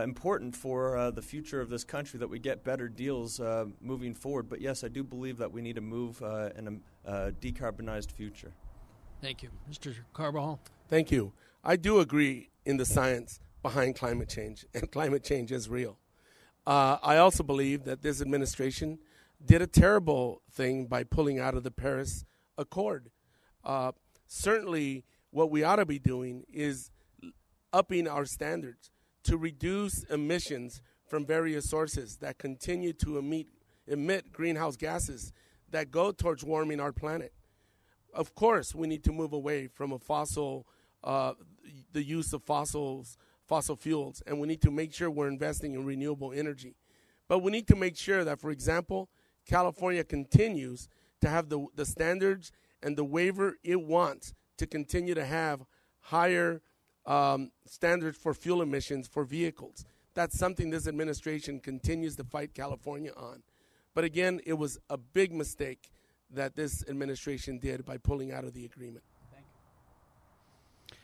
important for the future of this country that we get better deals moving forward. But yes, I do believe that we need to move in a decarbonized future. Thank you. Mr. Carbajal? Thank you. I do agree in the science behind climate change, and climate change is real. I also believe that this administration did a terrible thing by pulling out of the Paris Accord. Certainly, what we ought to be doing is upping our standards to reduce emissions from various sources that continue to emit greenhouse gases that go towards warming our planet. Of course, we need to move away from the use of fossil fuels, and we need to make sure we're investing in renewable energy. But we need to make sure that, for example, California continues to have the standards and the waiver it wants to continue to have higher standards for fuel emissions for vehicles. That's something this administration continues to fight California on. But again, it was a big mistake that this administration did by pulling out of the agreement. Thank you.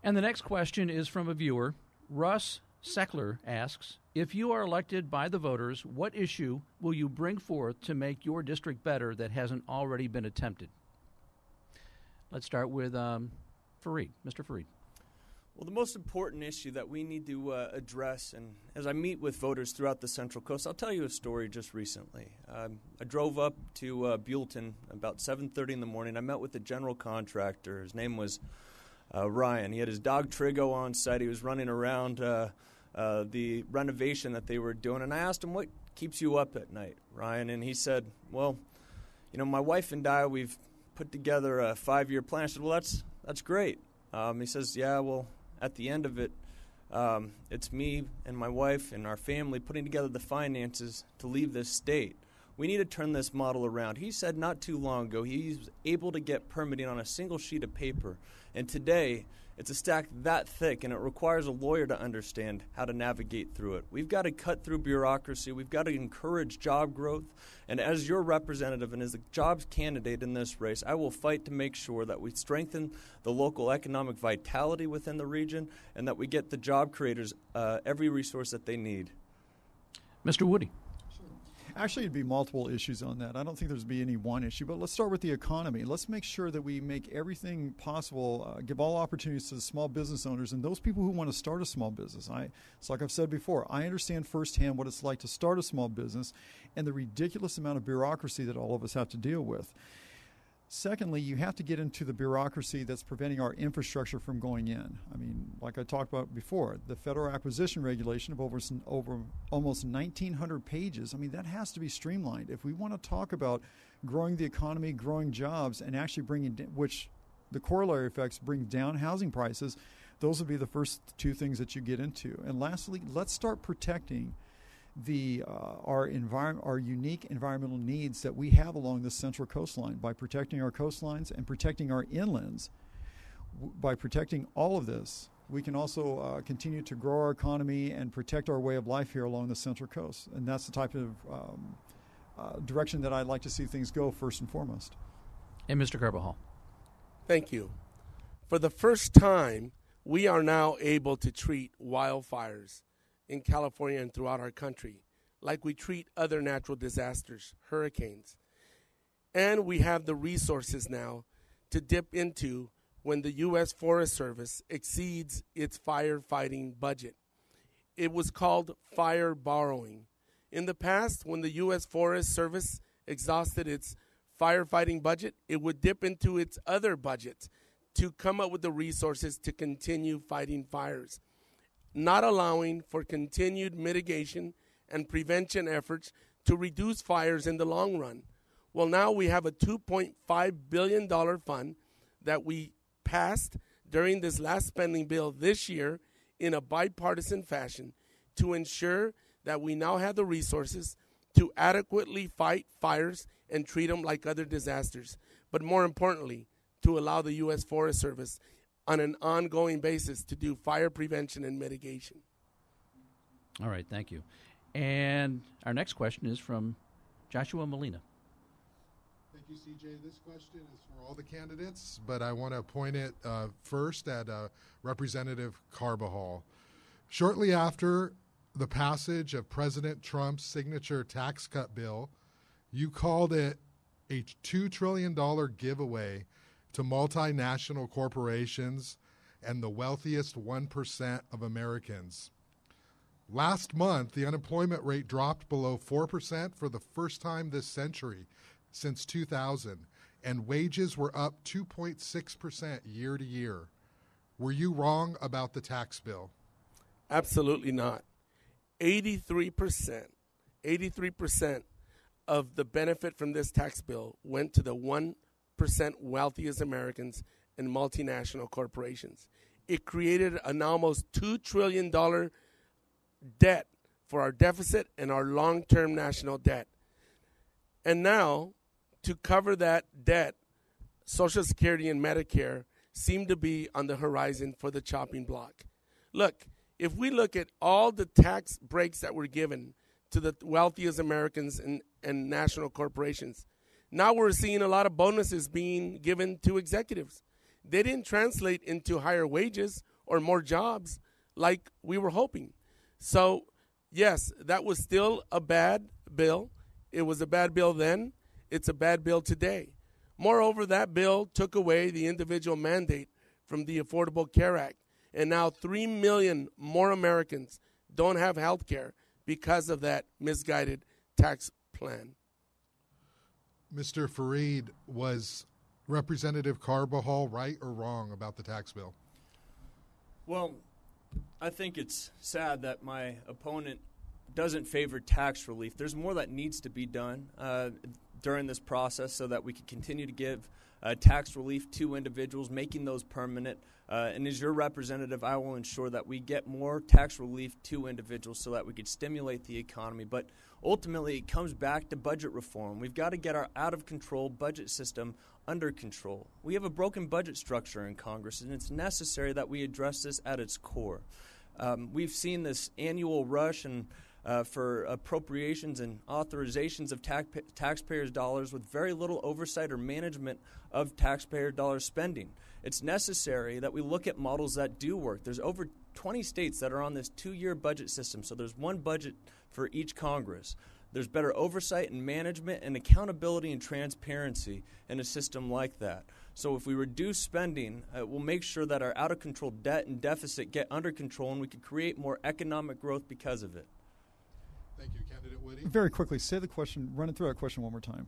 And the next question is from a viewer. Russ Seckler asks, if you are elected by the voters, what issue will you bring forth to make your district better that hasn't already been attempted? Let's start with Fareed. Mr. Fareed. Well, the most important issue that we need to address, and as I meet with voters throughout the Central Coast, I'll tell you a story just recently. I drove up to Buellton about 7:30 in the morning. I met with the general contractor. His name was Ryan. He had his dog Trigo on site. He was running around the renovation that they were doing, and I asked him, what keeps you up at night, Ryan? And he said, well, my wife and I, we've put together a 5-year plan. I said, well, that's great. He says, yeah, well, at the end of it, it's me and my wife and our family putting together the finances to leave this state. We need to turn this model around. He said not too long ago he was able to get permitting on a single sheet of paper, and today it's a stack that thick, and it requires a lawyer to understand how to navigate through it. We've got to cut through bureaucracy. We've got to encourage job growth. And as your representative and as the jobs candidate in this race, I will fight to make sure that we strengthen the local economic vitality within the region and that we get the job creators every resource that they need. Mr. Woody. Actually, it'd be multiple issues on that. I don't think there's be any one issue, but let's start with the economy. Let's make sure that we make everything possible, give all opportunities to the small business owners and those people who want to start a small business. It's like I've said before, I understand firsthand what it's like to start a small business and the ridiculous amount of bureaucracy that all of us have to deal with. Secondly, you have to get into the bureaucracy that's preventing our infrastructure from going in. I mean, like I talked about before, the federal acquisition regulation of over almost 1,900 pages, I mean, that has to be streamlined. If we want to talk about growing the economy, growing jobs, and actually which the corollary effects bring down housing prices, those would be the first two things that you get into. And lastly, let's start protecting our unique environmental needs that we have along the central coastline by protecting our coastlines and protecting our inlands. By protecting all of this, we can also continue to grow our economy and protect our way of life here along the central coast. And that's the type of direction that I'd like to see things go first and foremost. And Mr. Carbajal. Thank you. For the first time, we are now able to treat wildfires in California and throughout our country, like we treat other natural disasters, hurricanes. And we have the resources now to dip into when the U.S. Forest Service exceeds its firefighting budget. It was called fire borrowing. In the past, when the U.S. Forest Service exhausted its firefighting budget, it would dip into its other budgets to come up with the resources to continue fighting fires, not allowing for continued mitigation and prevention efforts to reduce fires in the long run. Well, now we have a $2.5 billion fund that we passed during this last spending bill this year in a bipartisan fashion to ensure that we now have the resources to adequately fight fires and treat them like other disasters. But more importantly, to allow the U.S. Forest Service on an ongoing basis to do fire prevention and mitigation. All right, thank you. And our next question is from Joshua Molina. Thank you, CJ. This question is for all the candidates, but I want to point it first at Representative Carbajal. Shortly after the passage of President Trump's signature tax cut bill, you called it a $2 trillion giveaway to multinational corporations and the wealthiest 1% of Americans. Last month, the unemployment rate dropped below 4% for the first time this century, since 2000, and wages were up 2.6% year to year. Were you wrong about the tax bill? Absolutely not. 83% of the benefit from this tax bill went to the 1% wealthiest Americans and multinational corporations. It created an almost $2 trillion debt for our deficit and our long-term national debt. And now, to cover that debt, Social Security and Medicare seem to be on the horizon for the chopping block. Look, if we look at all the tax breaks that were given to the wealthiest Americans and national corporations, now we're seeing a lot of bonuses being given to executives. They didn't translate into higher wages or more jobs like we were hoping. So, yes, that was still a bad bill. It was a bad bill then. It's a bad bill today. Moreover, that bill took away the individual mandate from the Affordable Care Act. And now 3 million more Americans don't have health care because of that misguided tax plan. Mr. Fareed, was Representative Carbajal right or wrong about the tax bill? Well, I think it's sad that my opponent doesn't favor tax relief. There's more that needs to be done during this process so that we can continue to give tax relief to individuals, making those permanent. And as your representative, I will ensure that we get more tax relief to individuals so that we could stimulate the economy. But ultimately, it comes back to budget reform. We've got to get our out-of-control budget system under control. We have a broken budget structure in Congress, and it's necessary that we address this at its core. We've seen this annual rush and for appropriations and authorizations of taxpayers' dollars with very little oversight or management of taxpayer dollar spending. It's necessary that we look at models that do work. There's over 20 states that are on this 2-year budget system, so there's one budget for each Congress. There's better oversight and management and accountability and transparency in a system like that. So if we reduce spending, we'll make sure that our out-of-control debt and deficit get under control, and we can create more economic growth because of it. Thank you, Candidate Woody. Very quickly, say the question, run it through that question one more time.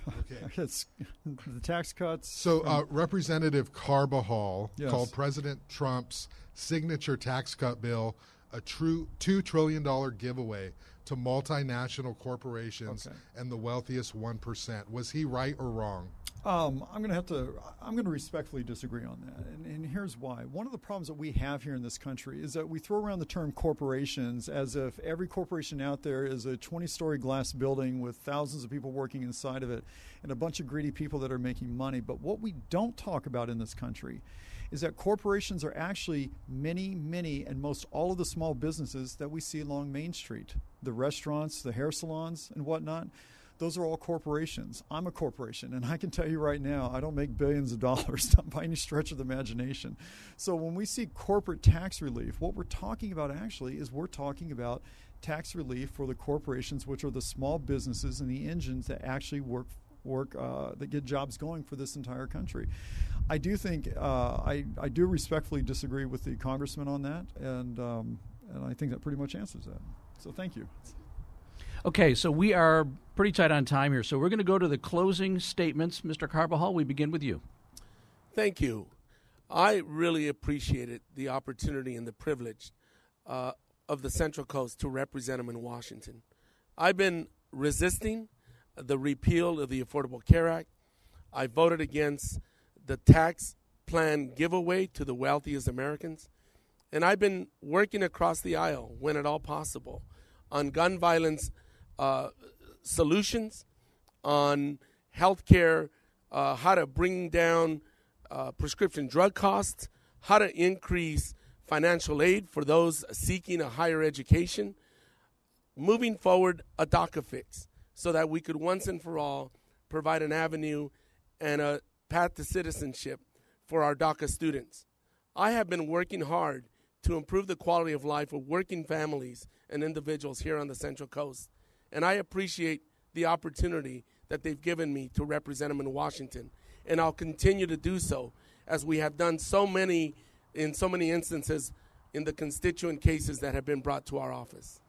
Okay. It's the tax cuts. So Representative Carbajal Yes. called President Trump's signature tax cut bill a true $2 trillion giveaway to multinational corporations and the wealthiest 1%. Was he right or wrong? I'm going to respectfully disagree on that. And here's why. One of the problems that we have here in this country is that we throw around the term corporations as if every corporation out there is a 20-story glass building with thousands of people working inside of it and a bunch of greedy people that are making money. But what we don't talk about in this country is that corporations are actually many, and most all of the small businesses that we see along Main Street, the restaurants, the hair salons, and whatnot. Those are all corporations. I'm a corporation, and I can tell you right now, I don't make billions of dollars, not by any stretch of the imagination. So when we see corporate tax relief, what we're talking about actually is we're talking about tax relief for the corporations, which are the small businesses and the engines that actually work that get jobs going for this entire country. I do think I do respectfully disagree with the congressman on that, and I think that pretty much answers that. So thank you. Okay, so we are pretty tight on time here, so we're going to go to the closing statements. Mr. Carbajal, we begin with you. Thank you. I really appreciated the opportunity and the privilege of the Central Coast to represent them in Washington. I've been resisting the repeal of the Affordable Care Act. I voted against the tax plan giveaway to the wealthiest Americans. And I've been working across the aisle, when at all possible, on gun violence solutions, on health care, how to bring down prescription drug costs, how to increase financial aid for those seeking a higher education, moving forward a DACA fix so that we could once and for all provide an avenue and a path to citizenship for our DACA students. I have been working hard to improve the quality of life of working families and individuals here on the Central Coast. And I appreciate the opportunity that they've given me to represent them in Washington. And I'll continue to do so, as we have done in so many instances in the constituent cases that have been brought to our office.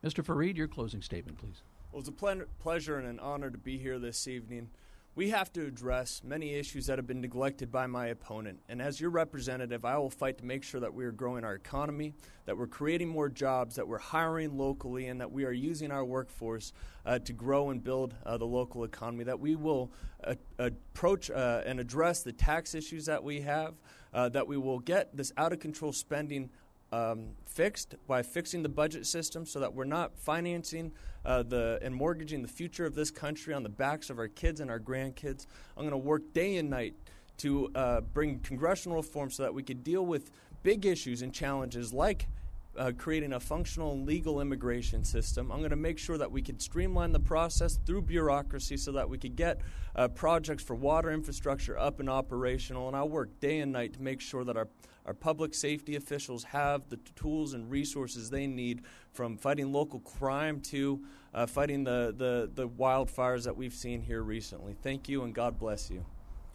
Mr. Fareed, your closing statement, please. Well, it's a pleasure and an honor to be here this evening. We have to address many issues that have been neglected by my opponent. And as your representative, I will fight to make sure that we are growing our economy, that we're creating more jobs, that we're hiring locally, and that we are using our workforce to grow and build the local economy, that we will approach and address the tax issues that we have, that we will get this out-of-control spending fixed by fixing the budget system so that we're not financing and mortgaging the future of this country on the backs of our kids and our grandkids. I'm going to work day and night to bring congressional reform so that we could deal with big issues and challenges like creating a functional legal immigration system. I'm going to make sure that we can streamline the process through bureaucracy so that we could get projects for water infrastructure up and operational. And I'll work day and night to make sure that our public safety officials have the tools and resources they need, from fighting local crime to fighting the wildfires that we've seen here recently. Thank you, and God bless you.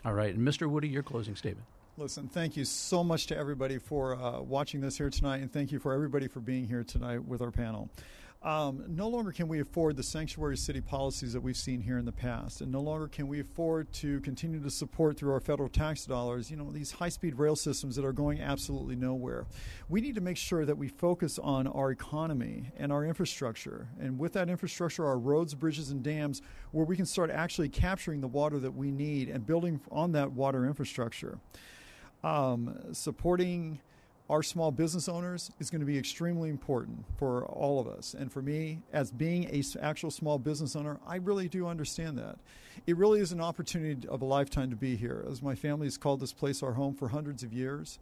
All right. And Mr. Woody, your closing statement. Listen, thank you so much to everybody for watching this here tonight, and thank you for everybody for being here tonight with our panel. No longer can we afford the sanctuary city policies that we've seen here in the past, and no longer can we afford to continue to support through our federal tax dollars, these high-speed rail systems that are going absolutely nowhere. We need to make sure that we focus on our economy and our infrastructure, and with that infrastructure, our roads, bridges, and dams, where we can start actually capturing the water that we need and building on that water infrastructure. Supporting our small business owners is going to be extremely important for all of us. And for me, as being an actual small business owner, I really do understand that. It really is an opportunity of a lifetime to be here. As my family has called this place our home for hundreds of years,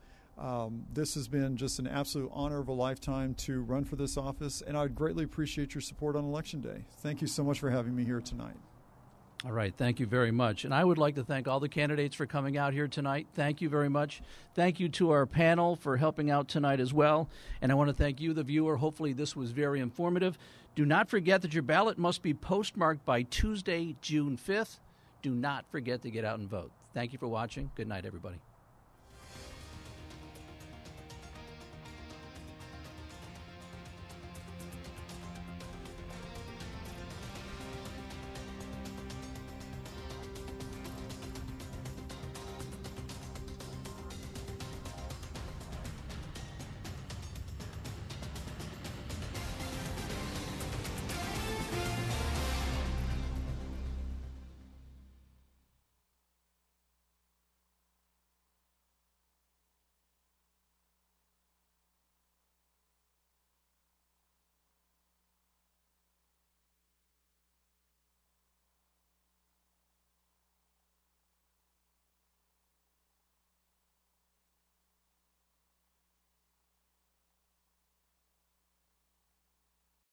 this has been just an absolute honor of a lifetime to run for this office, and I would greatly appreciate your support on Election Day. Thank you so much for having me here tonight. All right. Thank you very much. And I would like to thank all the candidates for coming out here tonight. Thank you very much. Thank you to our panel for helping out tonight as well. And I want to thank you, the viewer. Hopefully this was very informative. Do not forget that your ballot must be postmarked by Tuesday, June 5th. Do not forget to get out and vote. Thank you for watching. Good night, everybody.